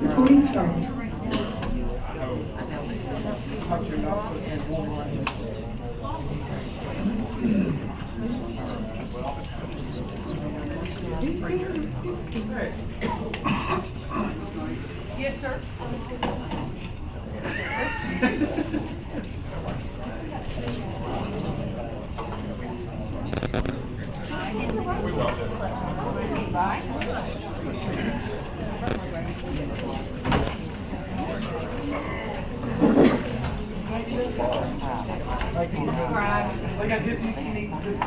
Recording started. Yes, sir. Like I did this.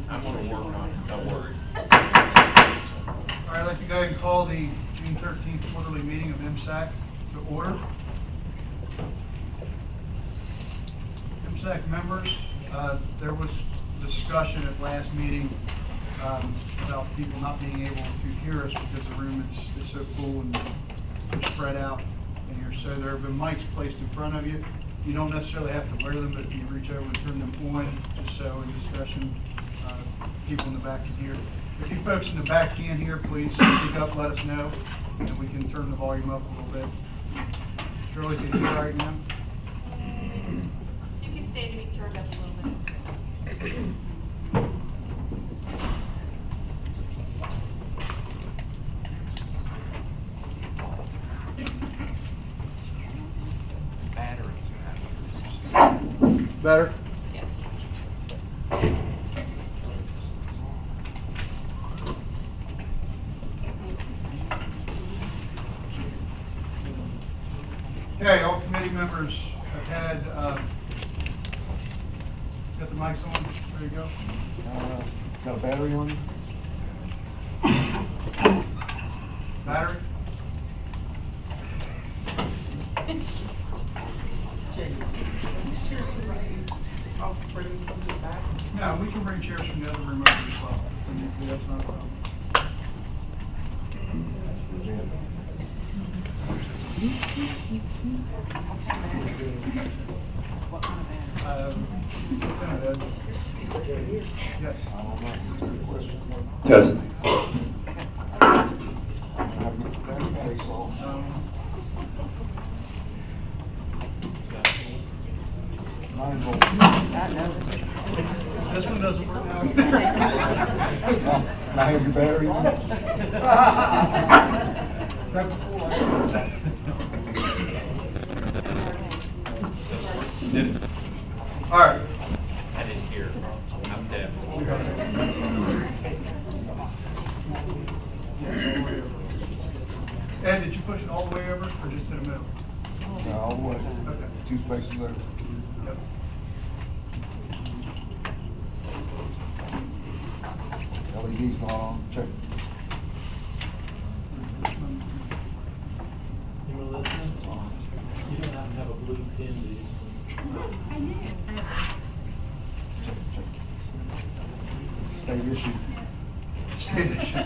I'm gonna work on it, don't worry. All right, I'd like to go ahead and call the June 13th quarterly meeting of EMSAC to order. EMSAC members, there was discussion at last meeting about people not being able to hear us because the room is so full and we're spread out in here. So there have been mics placed in front of you. You don't necessarily have to wear them, but if you reach over and turn them on, just so in discussion, people in the back can hear. If you folks in the back can't hear, please speak up, let us know, and we can turn the volume up a little bit. Shirley, can you hear right now? You can stand to be turned up a little bit. Better? Yes. Okay, all committee members have had, got the mics on, there you go. Got a battery on? Battery? No, we can bring chairs from the other room over as well. That's not a problem. Yes. Test. This one doesn't work now. Can I have your battery on? Did it? All right. I didn't hear. I'm deaf. Ed, did you push it all the way over or just to the middle? No, all the way. Okay. 2 spaces over. Yep. LED's not on, check. Hey, Melissa, you don't happen to have a blue pen, do you? Check. State issue. State issue.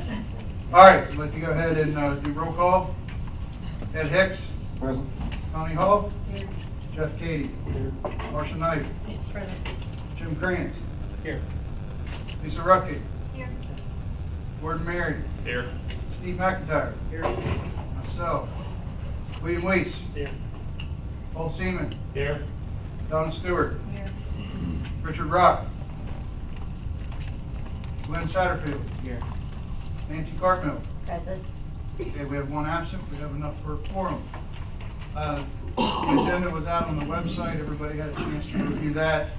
All right, I'd like to go ahead and do roll call. Ed Hicks, Present? Connie Hall, Jeff Cady, Marcia Knight, Jim Krantz, Here. Lisa Ruckey, Here. Gordon Mary, Here. Steve McIntyre, Here. myself, William Weiss, Here. Paul Seaman, Here. Donna Stewart, Here. Richard Rock, Glenn Satterfield, Here. Nancy Cartmill. Present. Okay, we have one absent, we have enough for a quorum. The agenda was out on the website, everybody had a chance to review that.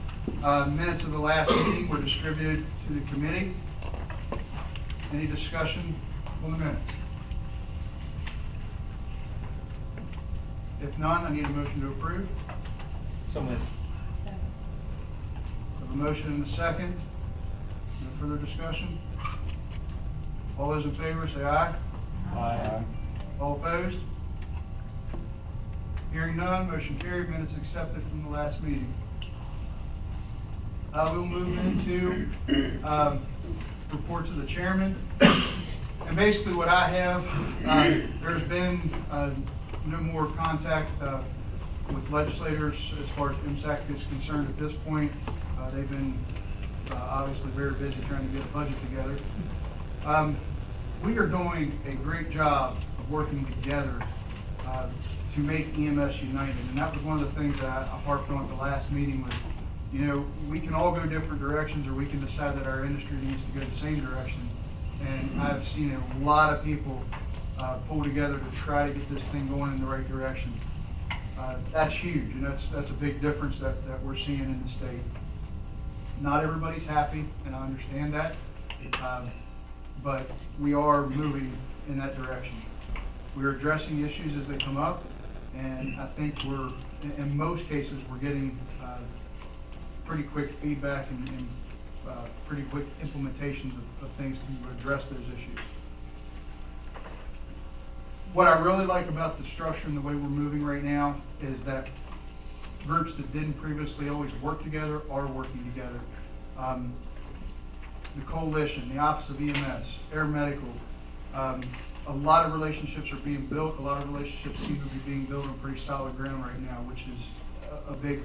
Minutes of the last meeting were distributed to the committee. Any discussion on the minutes? If none, I need a motion to approve. So moved. I have a motion and a second. No further discussion? All those in favor say aye. Aye. All opposed? Hearing none, motion carried, minutes accepted from the last meeting. We'll move into reports of the chairman. And basically what I have, there's been no more contact with legislators as far as EMSAC is concerned at this point. They've been obviously very busy trying to get a budget together. We are doing a great job of working together to make EMS united. And that was one of the things that I harped on at the last meeting was, you know, we can all go different directions or we can decide that our industry needs to go the same direction. And I've seen a lot of people pull together to try to get this thing going in the right direction. That's huge, and that's a big difference that we're seeing in the state. Not everybody's happy, and I understand that, but we are moving in that direction. We're addressing issues as they come up, and I think we're, in most cases, we're getting pretty quick feedback and pretty quick implementations of things to address those issues. What I really like about the structure and the way we're moving right now is that groups that didn't previously always work together are working together. The coalition, the Office of EMS, Air Medical, a lot of relationships are being built. A lot of relationships seem to be being built on pretty solid ground right now, which is a big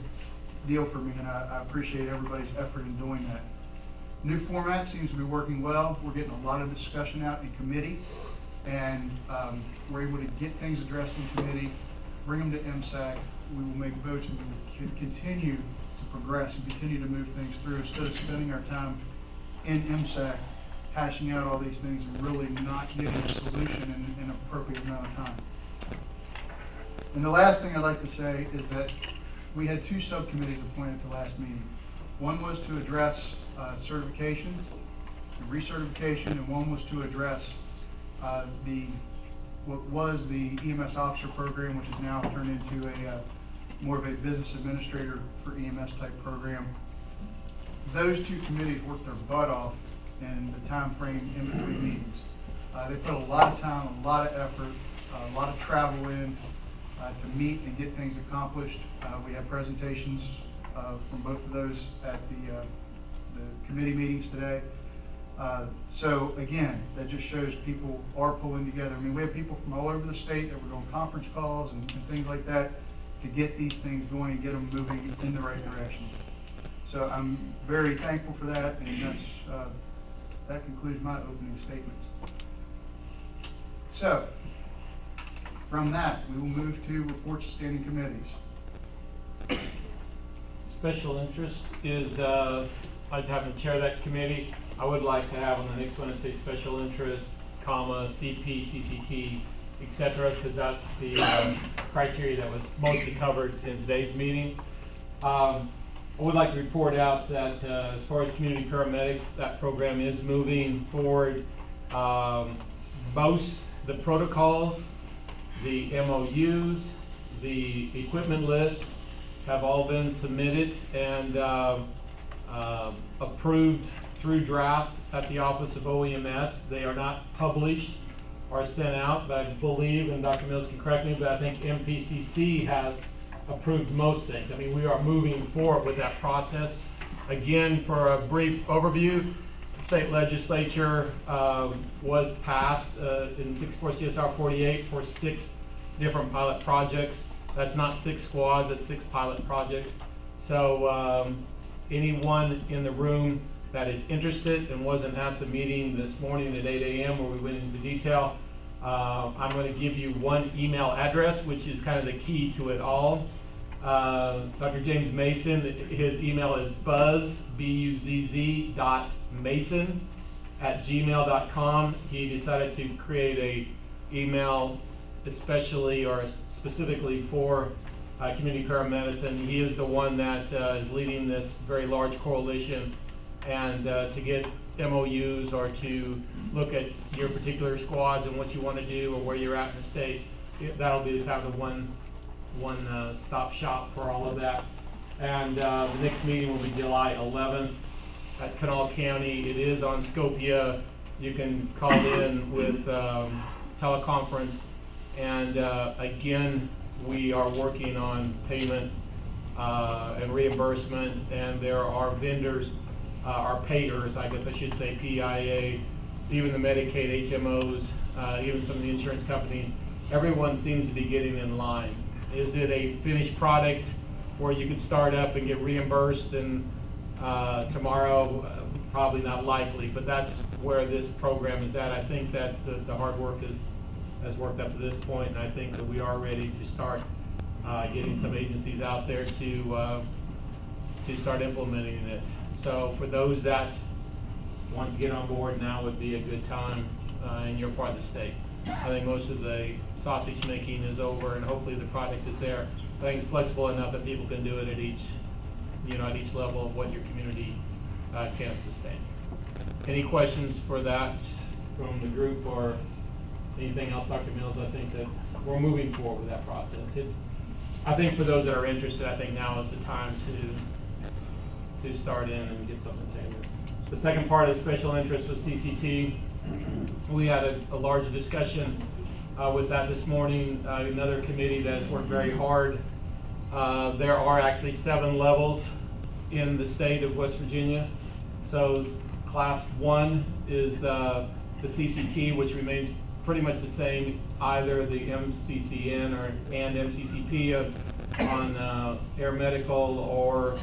deal for me, and I appreciate everybody's effort in doing that. New format seems to be working well. We're getting a lot of discussion out in committee, and we're able to get things addressed in committee, bring them to EMSAC. We will make votes, and we will continue to progress and continue to move things through instead of spending our time in EMSAC hashing out all these things and really not getting a solution in an appropriate amount of time. And the last thing I'd like to say is that we had 2 subcommittees appointed at the last meeting. One was to address certification and recertification, and one was to address what was the EMS officer program, which is now turned into a more of a business administrator for EMS type program. Those 2 committees worked their butt off in the time frame in between meetings. They put a lot of time, a lot of effort, a lot of travel in to meet and get things accomplished. We have presentations from both of those at the committee meetings today. So again, that just shows people are pulling together. I mean, we have people from all over the state that were doing conference calls and things like that to get these things going and get them moving in the right direction. So I'm very thankful for that, and that concludes my opening statements. So, from that, we will move to reports of standing committees. Special interest is I'd have him chair that committee. I would like to have on the next one, to say special interest, comma, CP, CCT, et cetera, because that's the criteria that was mostly covered in today's meeting. I would like to report out that as far as community paramedic, that program is moving forward. Most the protocols, the MOUs, the equipment list have all been submitted and approved through draft at the Office of OEMS. They are not published or sent out, but I believe, and Dr. Mills can correct me, but I think MPCC has approved most things. I mean, we are moving forward with that process. Again, for a brief overview, the state legislature was passed in 64 CSR 48 for 6 different pilot projects. That's not 6 squads, that's 6 pilot projects. So anyone in the room that is interested and wasn't at the meeting this morning at 8 a.m. where we went into detail, I'm going to give you one email address, which is kind of the key to it all. Dr. James Mason, his email is buzz.mason@gmail.com. He decided to create a email especially or specifically for community paramedicine. He is the one that is leading this very large coalition, and to get MOUs or to look at your particular squads and what you want to do or where you're at in the state, that'll be kind of the one stop shop for all of that. And the next meeting will be July 11th at Kanawha County. It is on Scopia. You can call in with teleconference. And again, we are working on payment and reimbursement, and there are vendors, our payers, I guess I should say, PIA, even the Medicaid HMOs, even some of the insurance companies. Everyone seems to be getting in line. Is it a finished product where you could start up and get reimbursed and tomorrow? Probably not likely, but that's where this program is at. I think that the hard work has worked up to this point, and I think that we are ready to start getting some agencies out there to start implementing it. So for those that want to get on board, now would be a good time in your part of the state. I think most of the sausage making is over, and hopefully the product is there. I think it's flexible enough that people can do it at each level of what your community can sustain. Any questions for that from the group or anything else, Dr. Mills? I think that we're moving forward with that process. I think for those that are interested, I think now is the time to start in and get something tailored. The second part of special interest was CCT. We had a large discussion with that this morning. Another committee that has worked very hard. There are actually 7 levels in the state of West Virginia. So class 1 is the CCT, which remains pretty much the same, either the MCCN and MCCP on air medical or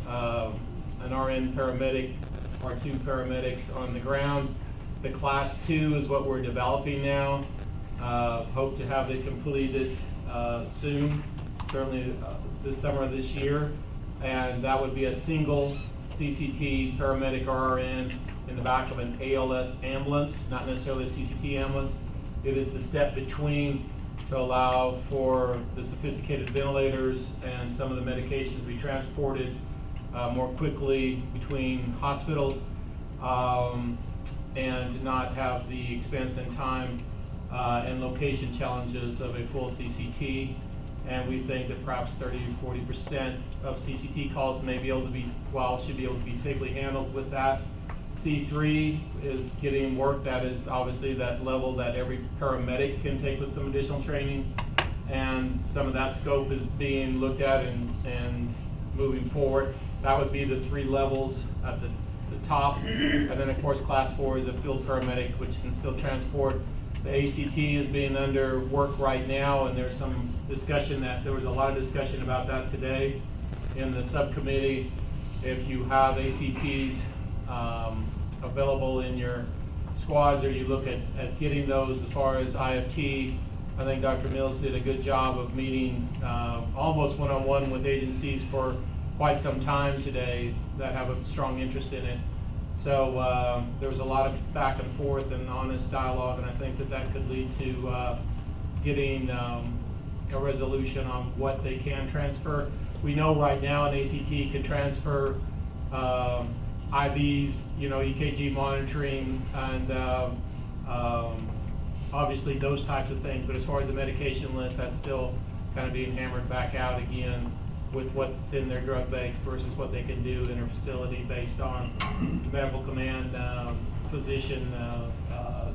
an RN paramedic or 2 paramedics on the ground. The class 2 is what we're developing now. Hope to have it completed soon, certainly this summer of this year. And that would be a single CCT paramedic or RN in the back of an ALS ambulance, not necessarily a CCT ambulance. It is the step between to allow for the sophisticated ventilators and some of the medications to be transported more quickly between hospitals and not have the expense and time and location challenges of a full CCT. And we think that perhaps 30 to 40% of CCT calls should be able to be safely handled with that. C3 is getting work. That is obviously that level that every paramedic can take with some additional training. And some of that scope is being looked at and moving forward. That would be the 3 levels at the top. And then of course class 4 is a field paramedic, which can still transport. The ACT is being under work right now, and there's some discussion there was a lot of discussion about that today in the subcommittee. If you have ACTs available in your squads, or you look at getting those as far as IFT, I think Dr. Mills did a good job of meeting almost one-on-one with agencies for quite some time today that have a strong interest in it. So there was a lot of back and forth and honest dialogue, and I think that that could lead to getting a resolution on what they can transfer. We know right now an ACT can transfer IVs, EKG monitoring, and obviously those types of things. But as far as the medication list, that's still kind of being hammered back out again with what's in their drug banks versus what they can do in their facility based on medical command, physician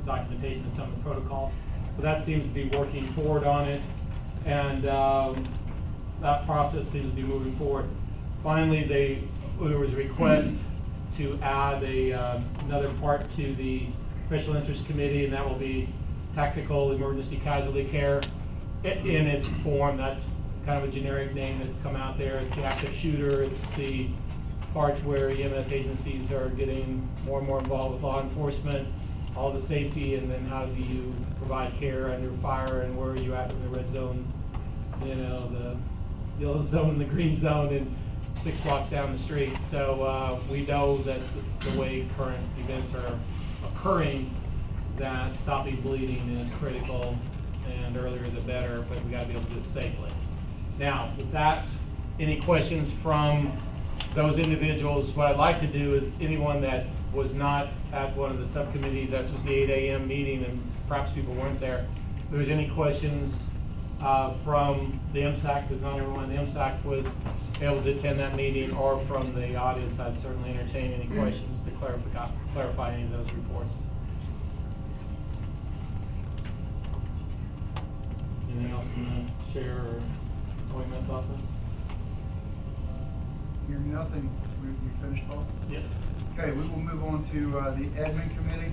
documentation and some of the protocols. So that seems to be working forward on it, and that process seems to be moving forward. Finally, there was a request to add another part to the Special Interest Committee, and that will be tactical emergency casualty care in its form. That's kind of a generic name that's come out there. It's the active shooter. It's the part where EMS agencies are getting more and more involved with law enforcement, all the safety, and then how do you provide care under fire, and where are you at in the red zone, the yellow zone, the green zone, and 6 blocks down the street. So we know that the way current events are occurring, that stopping bleeding is critical, and earlier the better, but we got to be able to do it safely. Now, with that, any questions from those individuals? What I'd like to do is anyone that was not at one of the subcommittees, this was the 8 a.m. meeting, and perhaps people weren't there, if there's any questions from the EMSAC, because not everyone in the EMSAC was able to attend that meeting, or from the audience, I'd certainly entertain any questions to clarify any of those reports. Anything else you want to share or point us off this? Hearing nothing, we finished, Paul? Yes. Okay, we will move on to the admin committee.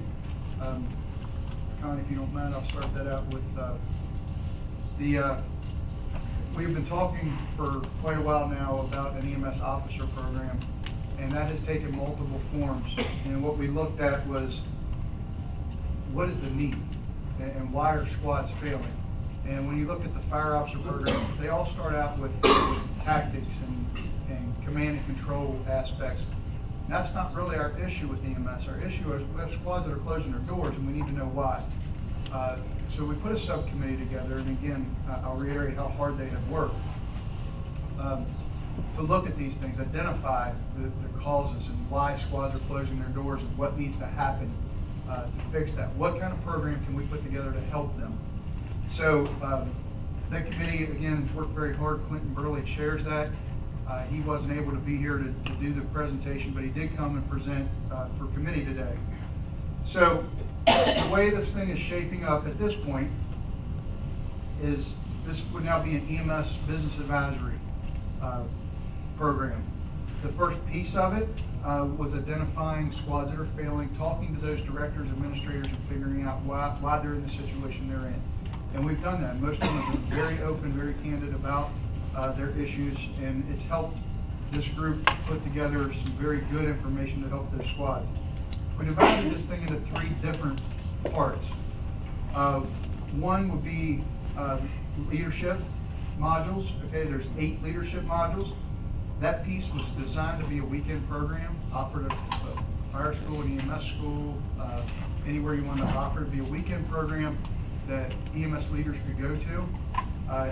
Connie, if you don't mind, I'll start that out with we've been talking for quite a while now about an EMS officer program, and that has taken multiple forms. And what we looked at was, what is the need, and why are squads failing? And when you look at the fire officer program, they all start out with tactics and command and control aspects. And that's not really our issue with EMS. Our issue is we have squads that are closing their doors, and we need to know why. So we put a subcommittee together, and again, I'll reiterate how hard they have worked to look at these things, identify the causes and why squads are closing their doors, and what needs to happen to fix that. What kind of program can we put together to help them? So that committee, again, has worked very hard. Clinton Burley chairs that. He wasn't able to be here to do the presentation, but he did come and present for committee today. So the way this thing is shaping up at this point is this would now be an EMS business advisory program. The first piece of it was identifying squads that are failing, talking to those directors, administrators, and figuring out why they're in the situation they're in. And we've done that. Most of them have been very open, very candid about their issues, and it's helped this group put together some very good information to help their squads. We divided this thing into 3 different parts. One would be leadership modules. Okay, there's 8 leadership modules. That piece was designed to be a weekend program, offered at a fire school, an EMS school, anywhere you want to offer it. It'd be a weekend program that EMS leaders could go to.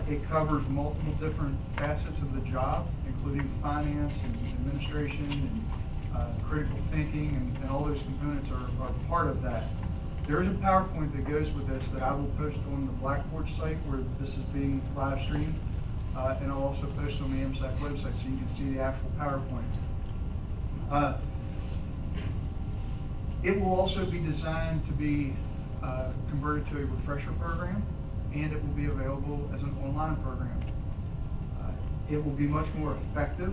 It covers multiple different facets of the job, including finance and administration and critical thinking, and all those components are part of that. There is a PowerPoint that goes with this that I will post on the Blackboard site where this is being live streamed, and I'll also post on the EMSAC website so you can see the actual PowerPoint. It will also be designed to be converted to a refresher program, and it will be available as an online program. It will be much more effective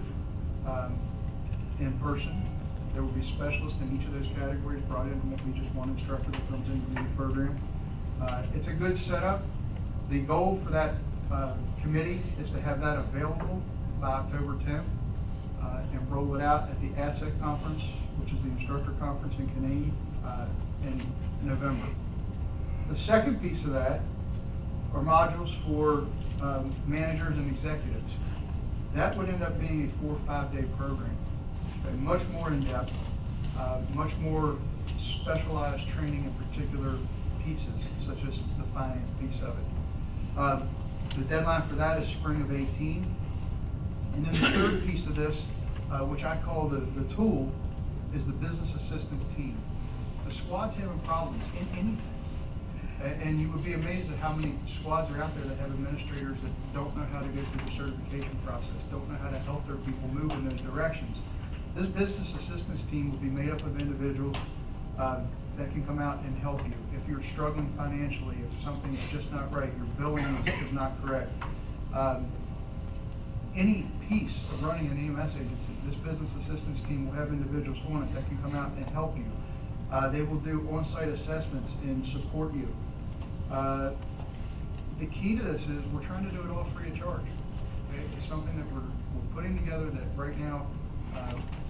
in person. There will be specialists in each of those categories brought in. It won't be just one instructor that comes in to do the program. It's a good setup. The goal for that committee is to have that available by October 10th and roll it out at the ASSEC conference, which is the instructor conference in Canaan in November. The second piece of that are modules for managers and executives. That would end up being a 4 or 5 day program. Okay, much more in-depth, much more specialized training in particular pieces, such as the finance piece of it. The deadline for that is spring of 18. And then the third piece of this, which I call the tool, is the business assistance team. The squad's having problems in anything. And you would be amazed at how many squads are out there that have administrators that don't know how to go through the certification process, don't know how to help their people move in those directions. This business assistance team will be made up of individuals that can come out and help you. If you're struggling financially, if something is just not right, your billing is not correct, any piece of running an EMS agency, this business assistance team will have individuals on it that can come out and help you. They will do on-site assessments and support you. The key to this is we're trying to do it all free of charge. Okay? It's something that we're putting together that right now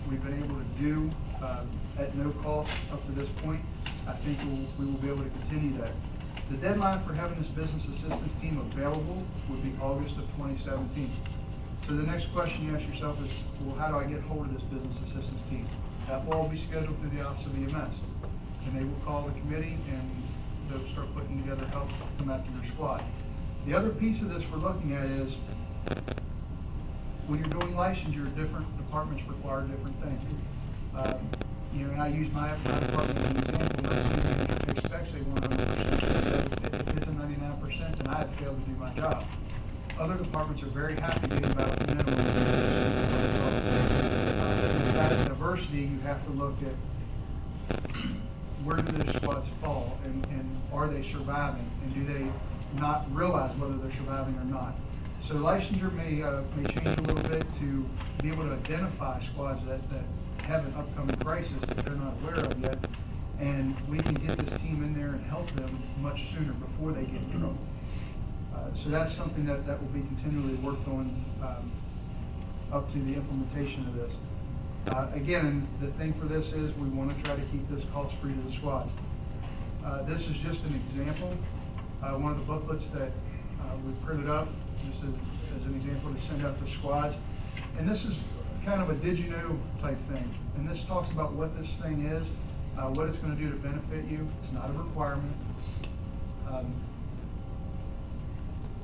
we've been able to do at no cost up to this point. I think we will be able to continue that. The deadline for having this business assistance team available would be August of 2017. So the next question you ask yourself is, well, how do I get hold of this business assistance team? That will all be scheduled through the Office of EMS. And they will call the committee and they'll start putting together help to come after your squad. The other piece of this we're looking at is, when you're doing licensure, different departments require different things. You know, and I use my department as an example. My senior manager expects a 100%. If it's a 99%, then I have failed to do my job. Other departments are very happy getting about the minimum. At diversity, you have to look at where do those squads fall, and are they surviving, and do they not realize whether they're surviving or not. So licensure may change a little bit to be able to identify squads that have an upcoming crisis that they're not aware of yet, and we can get this team in there and help them much sooner before they get in trouble. So that's something that will be continually worked on up to the implementation of this. Again, the thing for this is we want to try to keep this cost-free to the squad. This is just an example. One of the booklets that we printed up, just as an example to send out to squads. And this is kind of a did you know type thing. And this talks about what this thing is, what it's going to do to benefit you. It's not a requirement.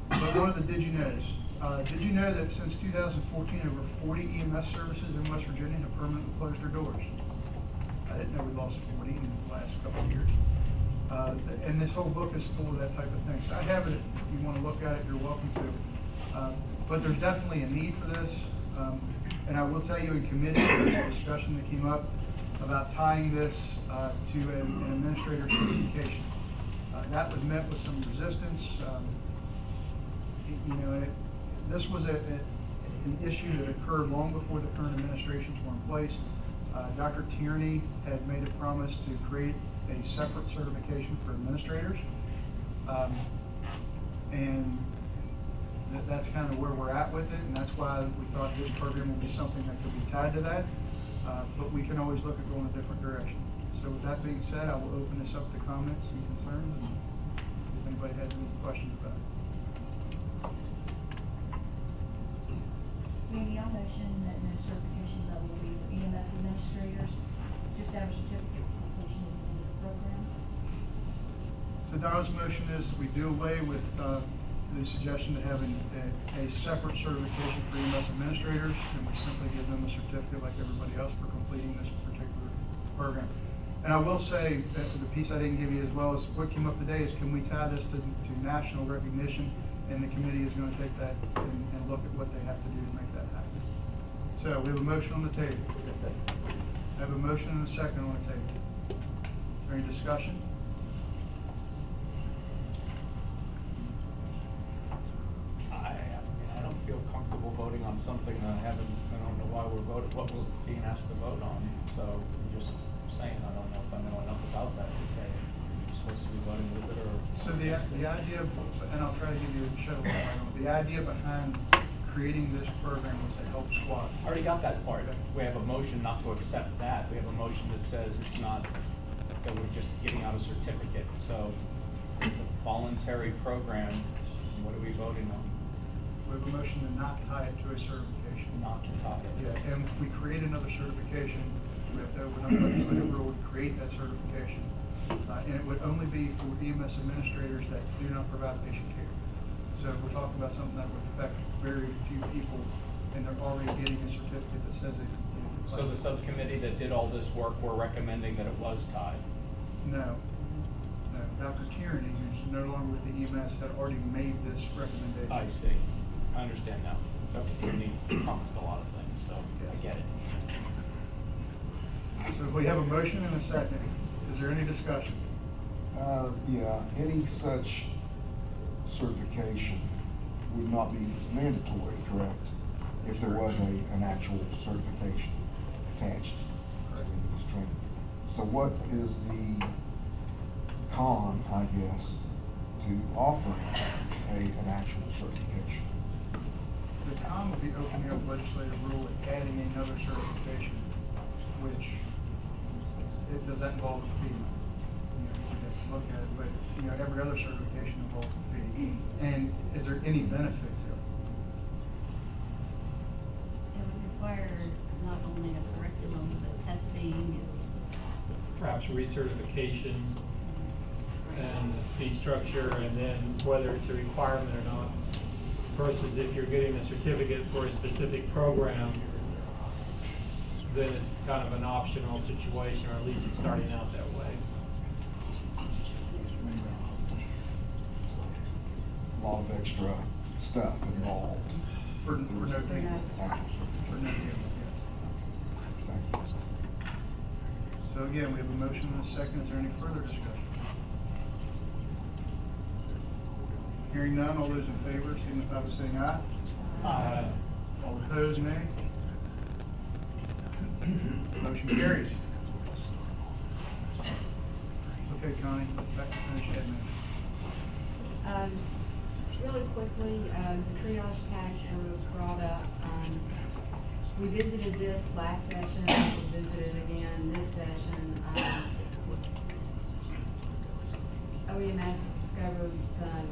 But one of the did you knows. Did you know that since 2014, over 40 EMS services in West Virginia have permanently closed their doors? I didn't know we lost 40 in the last couple of years. And this whole book is full of that type of thing. So I have it, if you want to look at it, you're welcome to. But there's definitely a need for this. And I will tell you, in committee, there was a discussion that came up about tying this to an administrator certification. That was met with some resistance. You know, this was an issue that occurred long before the current administrations were in place. Dr. Tierney had made a promise to create a separate certification for administrators. And that's kind of where we're at with it, and that's why we thought this program would be something that could be tied to that. But we can always look at going a different direction. So with that being said, I will open this up to comments and concerns, and see if anybody has any questions about it. Maybe I'll motion that no certification level will be for EMS administrators, just have a certificate of completion at the end of the program. So Donna's motion is that we do away with the suggestion to have a separate certification for EMS administrators, and we simply give them a certificate like everybody else for completing this particular program. And I will say that the piece I didn't give you as well is what came up today is, can we tie this to national recognition? And the committee is going to take that and look at what they have to do to make that happen. So we have a motion on the table. I have a motion and a second on the table. Is there any discussion? I don't feel comfortable voting on something that I don't know why we're voting, what we're being asked to vote on. So I'm just saying, I don't know if I know enough about that to say I'm supposed to be voting with it or. So the idea, and I'll try to give you a shed a little light on it. The idea behind creating this program was to help squad. I already got that part. We have a motion not to accept that. We have a motion that says it's not, that we're just giving out a certificate. So it's a voluntary program. What are we voting on? We have a motion to not tie it to a certification. certification. Not to top it. Yeah, and if we create another certification, we have to open up legislative rule to create that certification. And it would only be for EMS administrators that do not provide patient care. So we're talking about something that would affect very few people, and they're already getting a certificate that says they completed. So the subcommittee that did all this work were recommending that it was tied? No. No, Dr. Tierney, who's no longer with the EMS, had already made this recommendation. I see. I understand now. Dr. Tierney promised a lot of things, so I get it. So we have a motion and a second. Is there any discussion? Yeah, any such certification would not be mandatory, correct? If there was an actual certification attached to this training. So what is the con, I guess, to offering an actual certification? The con would be opening up legislative rule and adding another certification, which, does that involve a fee? You know, we'd have to look at it, but, you know, every other certification involves a fee. And is there any benefit to it? It would require not only a curriculum, but testing Perhaps recertification and fee structure, and then whether it's a requirement or not. Versus if you're getting a certificate for a specific program, then it's kind of an optional situation, or at least it's starting out that way. A lot of extra stuff involved. For no fee? Actual For certification. no fee, yeah. Thank you. So again, we have a motion and a second. Is there any further discussion? Hearing none, all those in favor signify by saying aye. Aye. All opposed, nay. Motion carries. Okay, Connie, back to finish admin. Really quickly, the triage tags were brought up. We visited this last session, we visited again this session. OEMS discovered some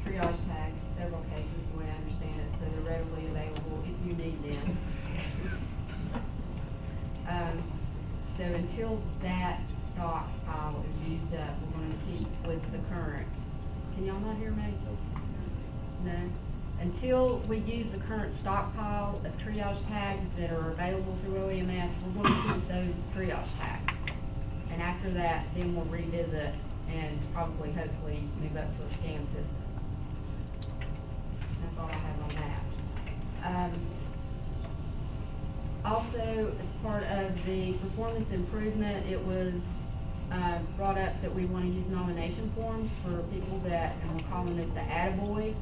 triage tags, several cases, the way I understand it, so they're readily available if you need them. So until that stockpile is used up, we're going to keep with the current. Can y'all not hear me? No? Until we use the current stockpile of triage tags that are available through OEMS, we're going to keep those triage tags. And after that, then we'll revisit and probably, hopefully, move up to a scan system. That's all I have on that. Also, as part of the performance improvement, it was brought up that we want to use nomination forms for people that, and we're calling it the attaboy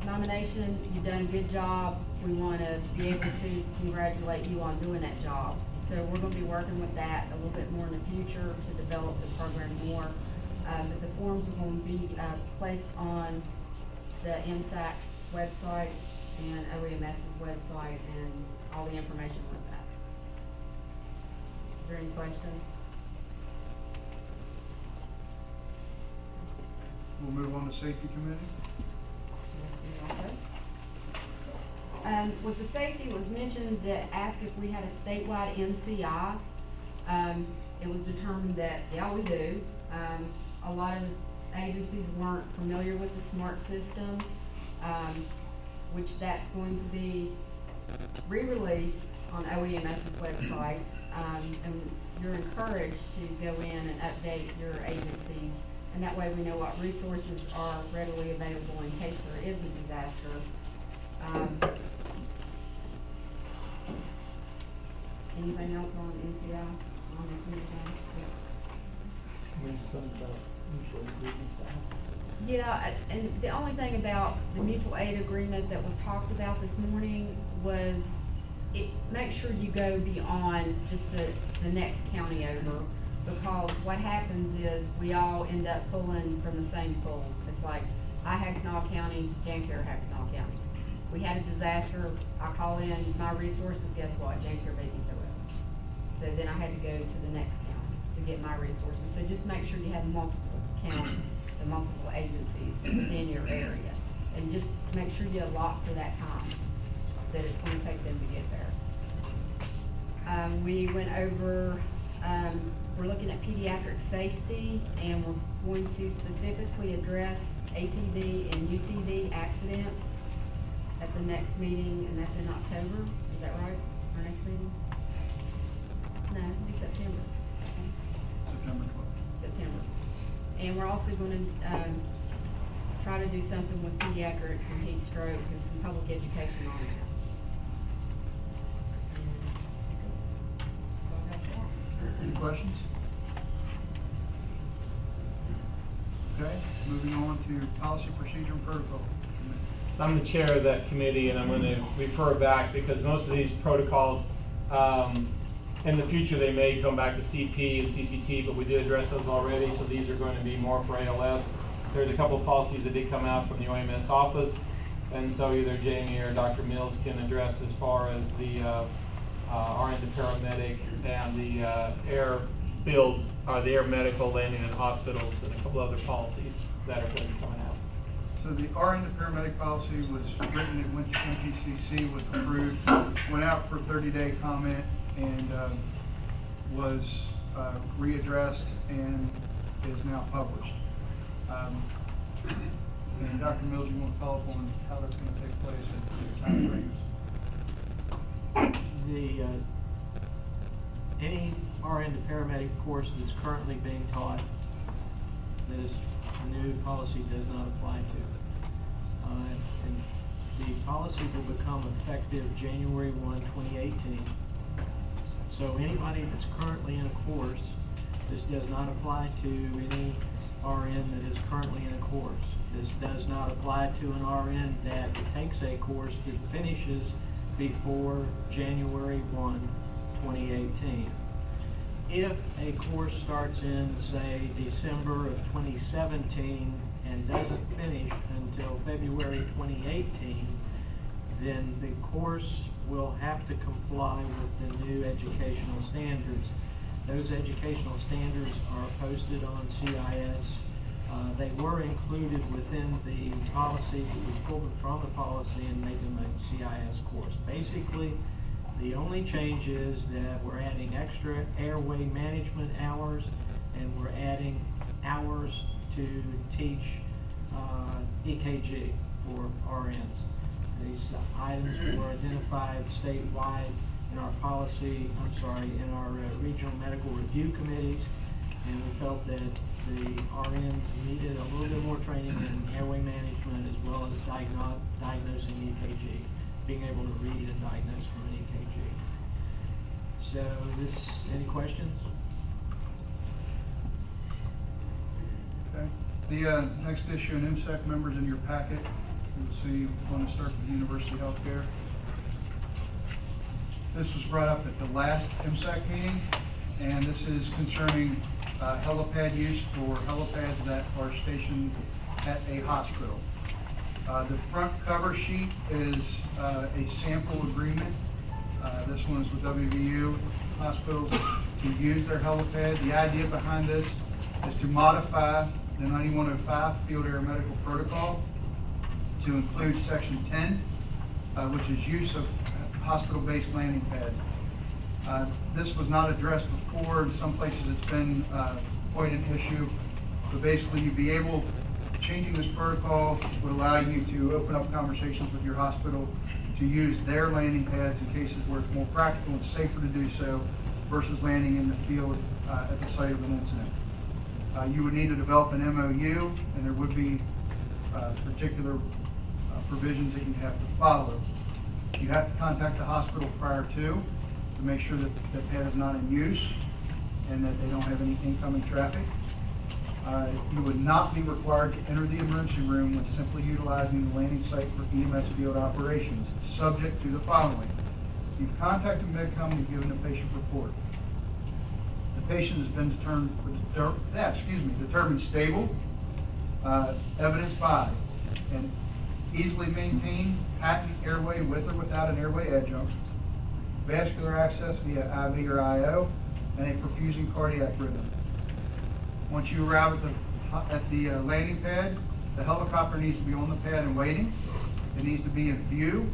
nomination. You've done a good job. We want to be able to congratulate you on doing that job. So we're going to be working with that a little bit more in the future to develop the program more. But the forms are going to be placed on the EMSAC's website and OEMS's website and all the information with that. Is there any questions? We'll move on to safety committee. With the safety, it was mentioned that asked if we had a statewide NCI. It was determined that, yeah, we do. A lot of agencies weren't familiar with the SMART system, which that's going to be re-released on OEMS's website. And you're encouraged to go in and update your agencies, and that way we know what resources are readily available in case there is a disaster. Anything else on NCI? On this anything? Yeah, and the only thing about the mutual aid agreement that was talked about this morning was make sure you go beyond just the next county over, because what happens is we all end up pulling from the same pool. It's like, I had Kanawha County, Jancare had Kanawha County. We had a disaster, I call in my resources, guess what? Jancare beat me to it. So then I had to go to the next county to get my resources. So just make sure you have multiple counties and multiple agencies within your area. And just make sure you allot for that time. that it's gonna take them to get there. We went over, we're looking at pediatric safety, and we're going to specifically address ATV and UTV accidents at the next meeting, and that's in October, is that right, our next meeting? No, it'll be September. September 12th. September. And we're also gonna, try to do something with pediatrics and heat stroke and some public education on that. Any questions? Okay, moving on to policy, procedure, and protocol. So I'm the chair of that committee, and I'm going to refer back because most of these protocols, in the future, they may come back to CP and CCT, but we did address those already, so these are going to be more for ALS. There's a couple of policies that did come out from the OMS office, and so either Jamie or Dr. Mills can address as far as the RN to paramedic and the the air medical landing in hospitals, and a couple other policies that are going to be coming out. So the RN to paramedic policy was written, it went to MPCC, was approved, went out for 30-day comment, and was readdressed and is now published. And Dr. Mills, you want to follow up on how that's going to take place and the time frames? Any RN to paramedic course that's currently being taught, this new policy does not apply to. And the policy will become effective January 1, 2018. So anybody that's currently in a course, this does not apply to any RN that is currently in a course. This does not apply to an RN that takes a course that finishes before January 1, 2018. If a course starts in, say, December of 2017 and doesn't finish until February 2018, then the course will have to comply with the new educational standards. Those educational standards are posted on CIS. They were included within the policy, but we pulled it from the policy and made them a CIS course. Basically, the only change is that we're adding extra airway management hours, and we're adding hours to teach EKG for RNs. These items were identified statewide in our policy, in our regional medical review committees, and we felt that the RNs needed a little bit more training in airway management as well as diagnosing EKG, being able to read and diagnose from an EKG. So any questions? Okay. The next issue in EMSAC members in your packet, you'll see want to start with University Healthcare. This was brought up at the last EMSAC meeting, and this is concerning helipad use for helipads that are stationed at a hospital. The front cover sheet is a sample agreement. This one is with WVU hospitals to use their helipad. The idea behind this is to modify the 9105 Field Air Medical Protocol to include Section 10, which is use of hospital-based landing pads. This was not addressed before. In some places it's been quite an issue. But basically changing this protocol would allow you to open up conversations with your hospital to use their landing pads in cases where it's more practical and safer to do so versus landing in the field at the site of an incident. You would need to develop an MOU, and there would be particular provisions that you'd have to follow. You have to contact the hospital prior to make sure that the pad is not in use and that they don't have any incoming traffic. You would not be required to enter the emergency room when simply utilizing the landing site for EMS field operations, subject to the following. You've contacted MedCom and you've given a patient report. The patient has been determined stable, evidenced by an easily maintained patent airway with or without an airway adjunct, vascular access via IV or IO, and a perfusing cardiac rhythm. Once you arrive at the landing pad, the helicopter needs to be on the pad and waiting. It needs to be in view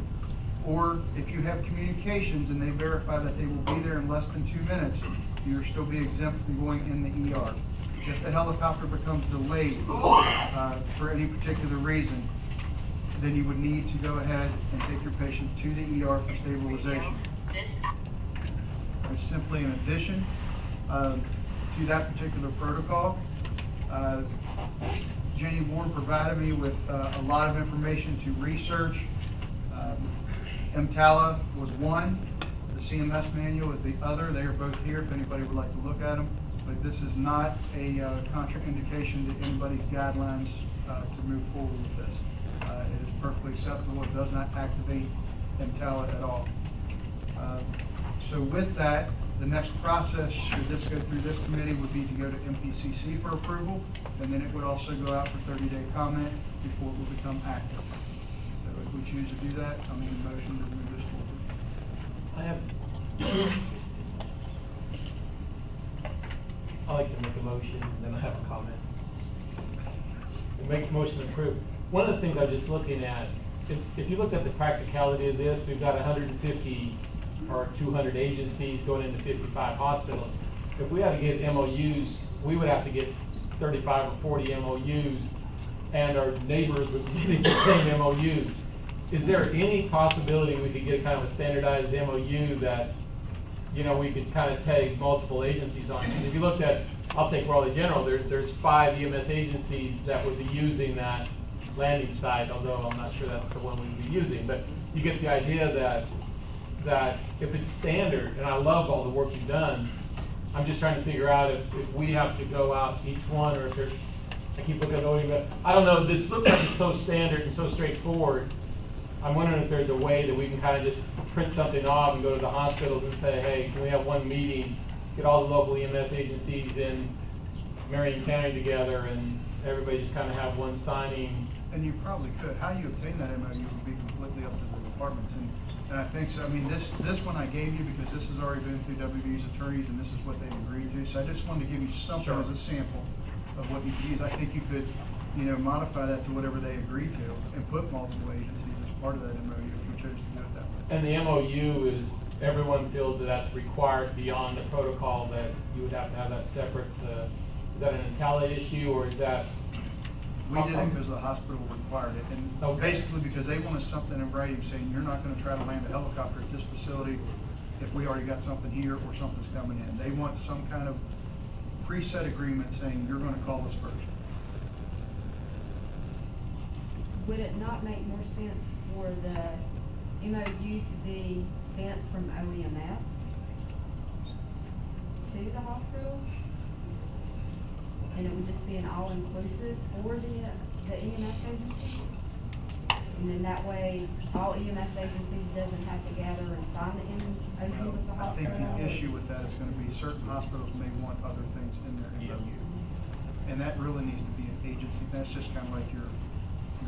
Or if you have communications and they verify that they will be there in less than 2 minutes, you'll still be exempt from going in the ER. If the helicopter becomes delayed for any particular reason, then you would need to go ahead and take your patient to the ER for stabilization. It's simply an addition to that particular protocol. Jenny Warren provided me with a lot of information to research. EMTALA was one, the CMS manual is the other. They are both here if anybody would like to look at them. But this is not a contraindication to anybody's guidelines to move forward with this. It is perfectly acceptable. It does not activate EMTALA at all. So with that, the next process, should this go through this committee, would be to go to MPCC for approval, and then it would also go out for 30-day comment before it will become active. So if we choose to do that, I'll make a motion to move this forward. I like to make a motion, then I have a comment. Make the motion approved. One of the things I'm just looking at, if you look at the practicality of this, we've got 150 or 200 agencies going into 55 hospitals. If we had to get MOUs, we would have to get 35 or 40 MOUs, and our neighbors would be getting the same MOUs. Is there any possibility we could get kind of a standardized MOU that, you know, we could kind of tag multiple agencies on? Because if you looked at, I'll take Raleigh General, there's 5 EMS agencies that would be using that landing site, although I'm not sure that's the one we'd be using. But you get the idea that if it's standard, and I love all the work you've done, I'm just trying to figure out if we have to go out each one, or if there's, I keep looking at the but I don't know, this looks like it's so standard and so straightforward. I'm wondering if there's a way that we can kind of just print something off and go to the hospitals and say, hey, can we have one meeting, get all the local EMS agencies in Marion County together, and everybody just kind of have one signing. And you probably could. How you obtain that MOU would be completely up to the departments. And I think so. I mean, this one I gave you because this has already been through WVU's attorneys, and this is what they agreed to. So I just wanted to give you something Sure. as a sample of what you could use. I think you could, you know, modify that to whatever they agreed to and put multiple agencies as part of that MOU if you chose to do it that way. And the MOU is, everyone feels that that's required beyond the protocol, that you would have to have that separate, is that an EMTALA issue, or is that? We did it because the hospital required it, and Okay. basically because they wanted something in writing saying you're not going to try to land a helicopter at this facility if we already got something here or something's coming in. They want some kind of preset agreement saying you're going to call us first. Would it not make more sense for the MOU to be sent from OEMS to the hospitals? And it would just be an all-inclusive for the EMS agencies? And then that way, all EMS agencies doesn't have to gather and sign the MOU with the I think hospital? the issue with that is going to be certain hospitals may want other things in their MOU. And that really needs to be an agency. That's just kind of like your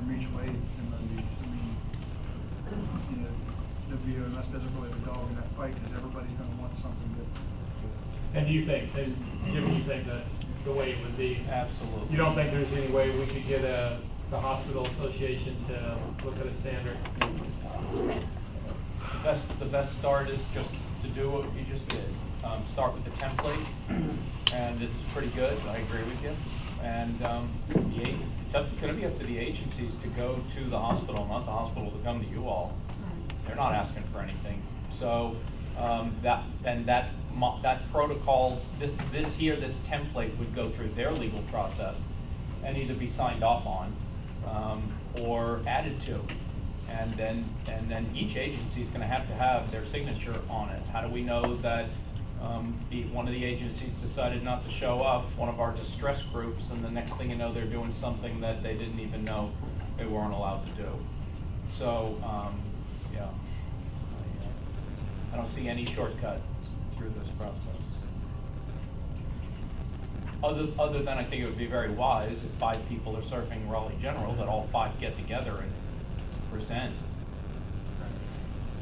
mutual aid MOUs. I mean, you know, WMS doesn't really have a dog in that fight because everybody's going to want something different. And do you think, and Jim, you think that's the way it would be? Absolutely. You don't think there's any way we could get the hospital associations to look at a standard? The best start is just to do what you just did. Start with the template, and this is pretty good, I agree with you. And it's going to be up to the agencies to go to the hospital, not the hospital to come to you all. They're not asking for anything. So that protocol, this template would go through their legal process and either be signed off on or added to. And then each agency is going to have their signature on it. How do we know that one of the agencies decided not to show up, one of our distress groups, and the next thing you know, they're doing something that they didn't even know they weren't allowed to do? So, yeah, I don't see any shortcut through this process. Other than I think it would be very wise if 5 people are serving Raleigh General, that all 5 get together and present.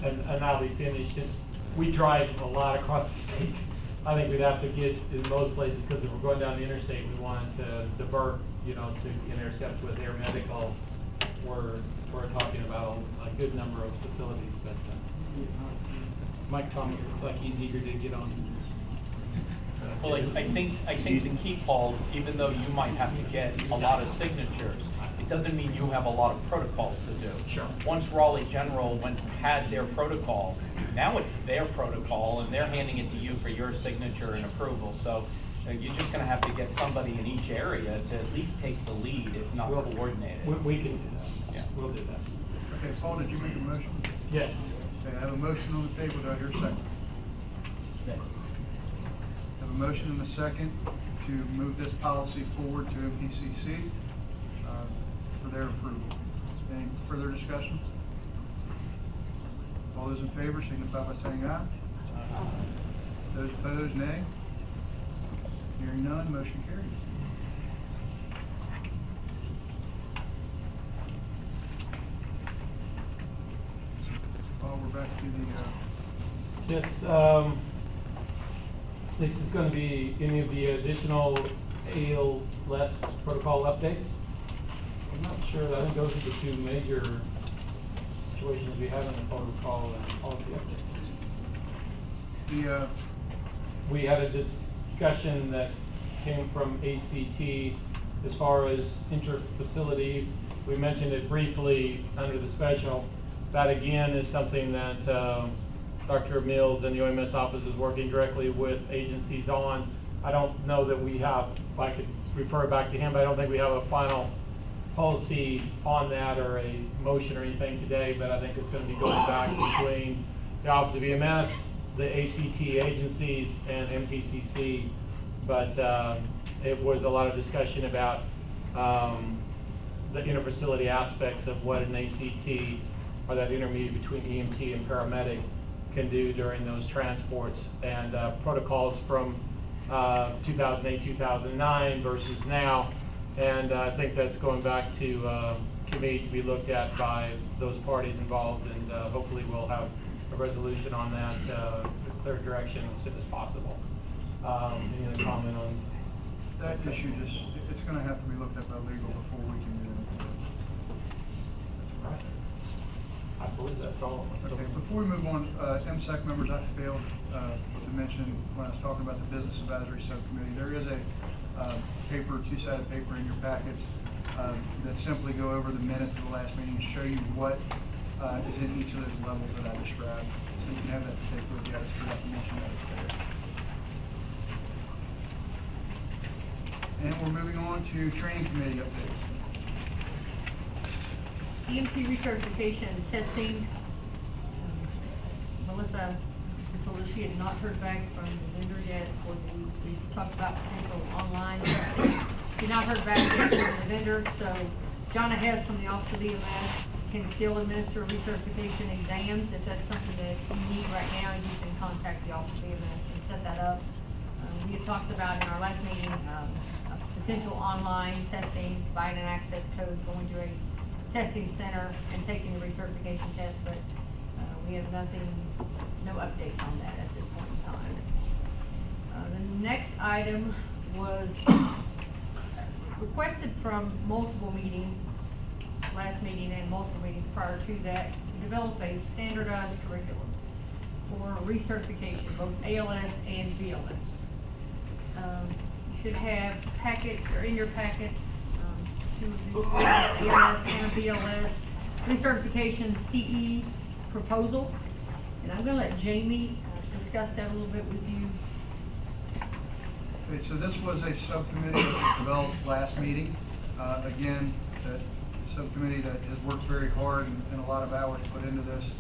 And I'll be finished, since we drive a lot across the state. I think we'd have to get in most places, because if we're going down the interstate, we wanted to divert, you know, to intercept with air medical we're talking about a good number of facilities, but Mike Thomas looks like he's eager to get on. Well, I think the key, Paul, even though you might have to get a lot of signatures, it doesn't mean you have a lot of protocols to do. Sure. Once Raleigh General had their protocol, now it's their protocol, and they're handing it to you for your signature and approval. So you're just gonna have to get somebody in each area to at least take the lead, if not coordinate it. We can do that. Yeah. We'll do that. Okay, Paul, did you make a motion? Yes. Okay, I have a motion on the table. Do I hear a second? I have a motion and a second to move this policy forward to MPCC for their approval. Any further discussion? All those in favor signify by saying aye. Those opposed, nay. Hearing none, motion carries. Paul, we're back to the, Yes, this is going to be any of the additional ALS protocol updates. I'm not sure, I think those are the two major situations we have in the protocol and policy updates. We had a discussion that came from ACT as far as inter-facility. We mentioned it briefly under the special. That again is something that Dr. Mills and the OMS office is working directly with agencies on. I don't know that we have, if I could refer back to him, but I don't think we have a final policy on that or a motion or anything today, but I think it's going to be going back between the Office of EMS, the ACT agencies, and MPCC. But it was a lot of discussion about the interfacility aspects of what an ACT, or that intermediate between EMT and paramedic, can do during those transports, and protocols from 2008, 2009 versus now. And I think that's going back to committee to be looked at by those parties involved, and hopefully we'll have a resolution on that, with clear direction as soon as possible. Any other comment on that issue? Just, it's gonna have to be looked at by legal before we can do anything. Right. I believe that's all. Okay, before we move on, EMSAC members, I failed to mention when I was talking about the Business Advisory Subcommittee, there is a paper, two-sided paper in your packets that simply go over the minutes of the last meeting and show you what is in each of those levels that I described. So you can have that to take with you. I just forgot to mention that it's there. And we're moving on to training committee updates. EMT recertification and testing. Melissa told us she had not heard back from the vendor yet for we talked about potential online testing. She's not heard back yet from the vendor, so Jonna Hess from the Office of EMS can still administer recertification exams. If that's something that you need right now, you can contact the Office of EMS and set that up. We had talked about in our last meeting, potential online testing, buying an access code, going to a testing center and taking the recertification test, but we have no updates on that at this point in time. The next item was requested from multiple meetings, last meeting and multiple meetings prior to that, to develop a standardized curriculum for recertification, both ALS and BLS. You should have packet, or in your packet, two of these, ALS and a BLS recertification CE proposal. And I'm gonna let Jamie discuss that a little bit with you. Okay, so this was a subcommittee that was developed last meeting. Again, that subcommittee that has worked very hard and a lot of hours put into this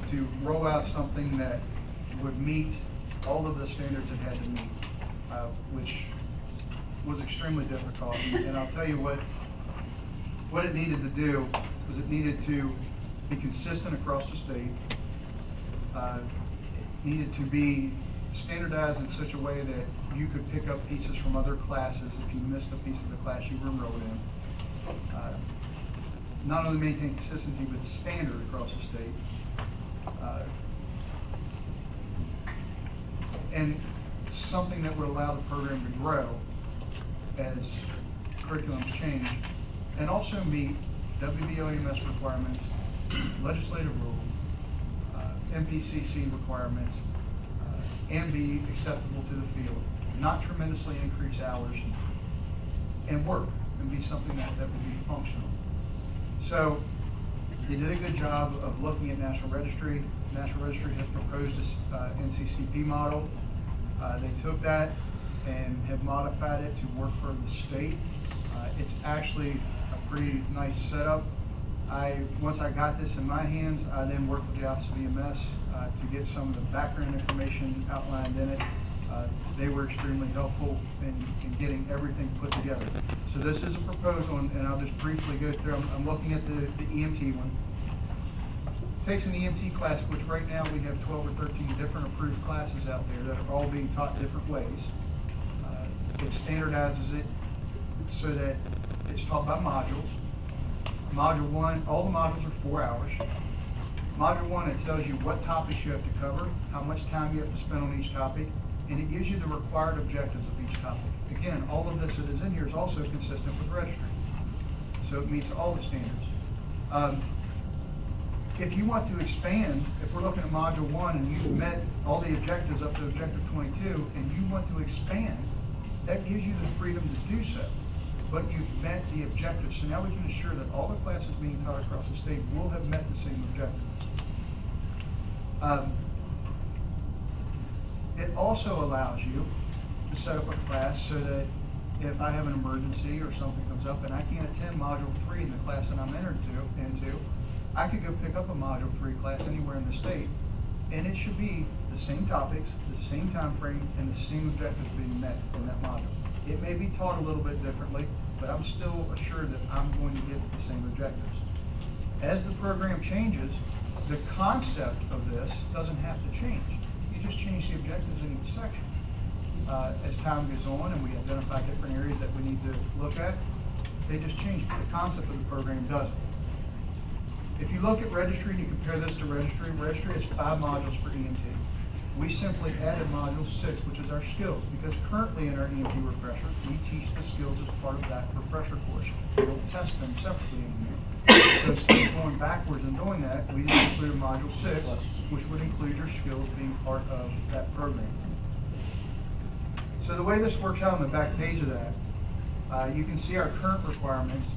to roll out something that would meet all of the standards it had to meet, which was extremely difficult. And I'll tell you what it needed to do was it needed to be consistent across the state. Needed to be standardized in such a way that you could pick up pieces from other classes if you missed a piece of the class you were enrolled in. Not only maintain consistency, but standard across the state. And something that would allow the program to grow as curriculums change, and also meet WBO EMS requirements, legislative rule, MPCC requirements, and be acceptable to the field, not tremendously increase hours, and work, and be something that would be functional. So they did a good job of looking at National Registry. National Registry has proposed this NCCP model. They took that and have modified it to work for the state. It's actually a pretty nice setup. Once I got this in my hands, I then worked with the Office of EMS to get some of the background information outlined in it. They were extremely helpful in getting everything put together. So this is a proposal, and I'll just briefly go through. I'm looking at the EMT one. It takes an EMT class, which right now we have 12 or 13 different approved classes out there that are all being taught different ways. It standardizes it so that it's taught by modules. Module 1, all the modules are 4 hours. Module 1, it tells you what topics you have to cover, how much time you have to spend on each topic, and it gives you the required objectives of each topic. Again, all of this that is in here is also consistent with registry. So it meets all the standards. If you want to expand, if we're looking at Module 1 and you've met all the objectives up to Objective 22, and you want to expand, that gives you the freedom to do so. But you've met the objectives. So now we can ensure that all the classes being taught across the state will have met the same objectives. It also allows you to set up a class so that if I have an emergency or something comes up and I can't attend Module 3 in the class that I'm entered into, I could go pick up a Module 3 class anywhere in the state, and it should be the same topics, the same time frame, and the same objectives being met in that module. It may be taught a little bit differently, but I'm still assured that I'm going to get the same objectives. As the program changes, the concept of this doesn't have to change. You just change the objectives in each section. As time goes on and we identify different areas that we need to look at, they just change, but the concept of the program doesn't. If you look at registry and you compare this to registry, registry has 5 modules for EMT. We simply added module 6, which is our skills, because currently in our EMT refresher, we teach the skills as part of that refresher course. We don't test them separately anymore. So instead of going backwards and doing that, we just included module 6, which would include your skills being part of that program. So the way this works out on the back page of that, you can see our current requirements